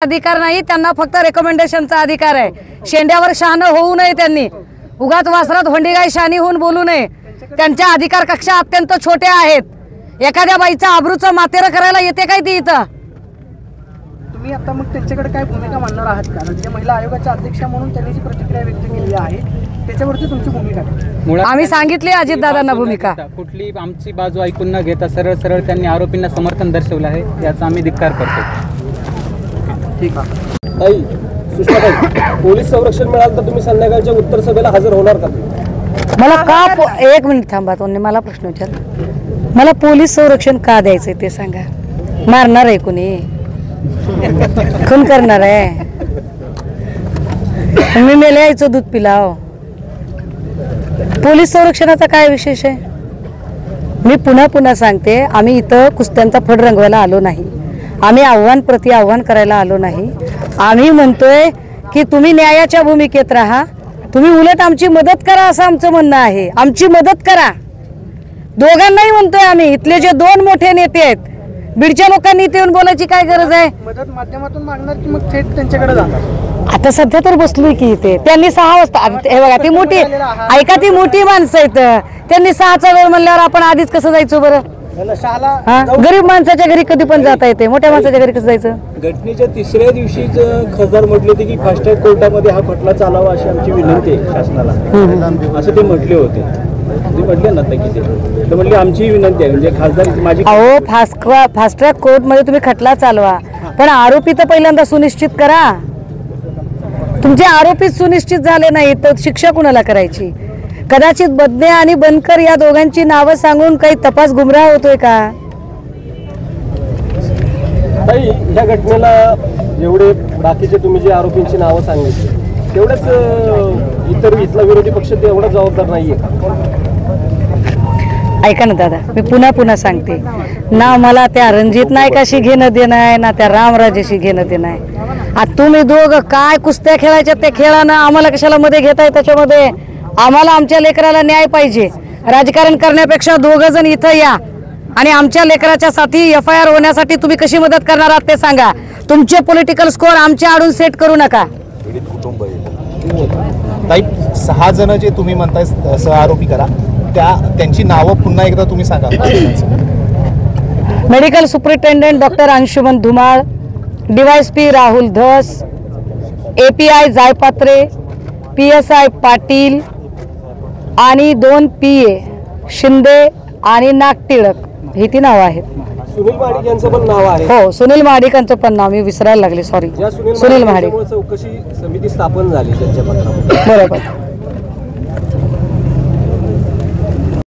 अधिकार नाही, त्यांना फक्त रेकमेंडेशनचा अधिकार आहे। शेंड्यावर शहाणं होऊ नये, त्यांनी उगाच वासरात होंडीगाय शानी होऊन बोलू नये। त्यांच्या अधिकार कक्षा अत्यंत छोट्या आहेत। एखाद्या बाईचा आबरूचं मातेर करायला येते काय ती इथं? तुम्ही आता मग त्यांच्याकडे काय भूमिका मांडणार आहात का? म्हणजे महिला आयोगाच्या अध्यक्षा म्हणून त्यांनी जी प्रतिक्रिया व्यक्त केली आहे त्याच्यावरती तुमची भूमिका काय? आम्ही सांगितले अजितदादांना भूमिका। कुठली आमची बाजू ऐकून न घेता सरळ सरळ त्यांनी आरोपींना समर्थन दर्शवलं आहे, याचा आम्ही धिक्कार करतो। ठीक आहे। ताई, सुषमाताई, पोलीस संरक्षण मिळालं तर तुम्ही संध्याकाळच्या उत्तर सभेला हजर होणार का? मला का एक मिनिट थांबा, तुम्ही मला प्रश्न विचार। मला पोलीस संरक्षण का द्यायचंय ते सांगा। मारणार आहे कोणी? खून करणार आहे? मी मेल्याचं दूध पिलाव। पोलीस संरक्षणाचा काय विशेष आहे? मी पुन्हा पुन्हा सांगते, आम्ही इथं कुस्त्यांचा फड रंगवायला आलो नाही, आम्ही आव्हान प्रति आव्हान करायला आलो नाही। आम्ही म्हणतोय की तुम्ही न्यायाच्या भूमिकेत राहा, तुम्ही उलट आमची मदत करा असं आमचं म्हणणं आहे। आमची मदत करा दोघांनाही म्हणतोय आम्ही। इथले जे दोन मोठे नेते आहेत, बीडच्या लोकांनी इथे येऊन बोलायची काय गरज आहे? मदत माध्यमातून मागणार की मग थेट त्यांच्याकडे जाणार? आता सध्या तर बसलोय की इथे। त्यांनी 6 वाजता, हे बघा ती मोठी, ऐका ती मोठी माणसं आहेत, त्यांनी 6चा वेळ म्हणल्यावर आपण आधीच कसं जायचं बरं? गरीब माणसाच्या घरी कधी पण जाता येते, मोठ्या माणसाच्या घरी कसं जायचं? घटनेच्या 3ऱ्या दिवशीच खासदार म्हटले होते की फास्ट ट्रॅक कोर्टामध्ये हा खटला चालावा अशी आमची विनंती आहे शासनाला, असं ते म्हटले होते। ते म्हटले ना की ते म्हटले आमची विनंती आहे, म्हणजे खासदार माझी। अहो, फास्ट ट्रॅक कोर्ट मध्ये तुम्ही खटला चालवा, पण आरोपी तर पहिल्यांदा सुनिश्चित करा। तुमचे आरोपी सुनिश्चित झाले नाही तर शिक्षा कुणाला करायची? कदाचित बदने आणि बनकर या दोघांची नावं सांगून काही तपास गुमराह होतोय का? ताई, ह्या घटनेला जेवढे बाकीचे तुम्ही जे आरोपींची नावं सांगितली तेवढेच इतर इथला विरोधी पक्ष तेवढा जबाबदार नाहीये का? ऐका ना दादा, मी पुन्हा पुन्हा सांगते ना, मला त्या रणजित नायकाशी घेणं देणं आहे ना त्या रामराजेशी घेणं देणं आहे। आता तुम्ही दोघं काय कुस्त्या खेळायच्या ते खेळा ना, आम्हाला कशाला मध्ये घेताय त्याच्यामध्ये? आम्हाला आमच्या लेकराला न्याय पाहिजे। राजकारण करण्यापेक्षा दोघं जण इथं या आणि आमच्या लेकराच्या साठी FIR होण्यासाठी तुम्ही कशी मदत करणार आहात ते सांगा। तुमचे पॉलिटिकल स्कोर आमच्या आडून सेट करू नका। कुटुंब ताई, 6 जण जे तुम्ही म्हणताय सह आरोपी करा, त्यांची नावं पुन्हा एकदा तुम्ही सांगा। Medical superintendent doctor Anshuman Dhumal, DYSP Rahul Dhas, API Jaypatre, PSI Patil आणि 2 PA शिंदे आणि नागटिळक, ही ती नावं आहेत। सुनील महाडिक यांचं पण नाव आहे। हो, सुनील महाडिकांचं पण नाव मी विसरायला लागले, सॉरी। सुनील महाडिक चौकशी समिती स्थापन झाली त्यांच्या पत्रामध्ये, बरोबर।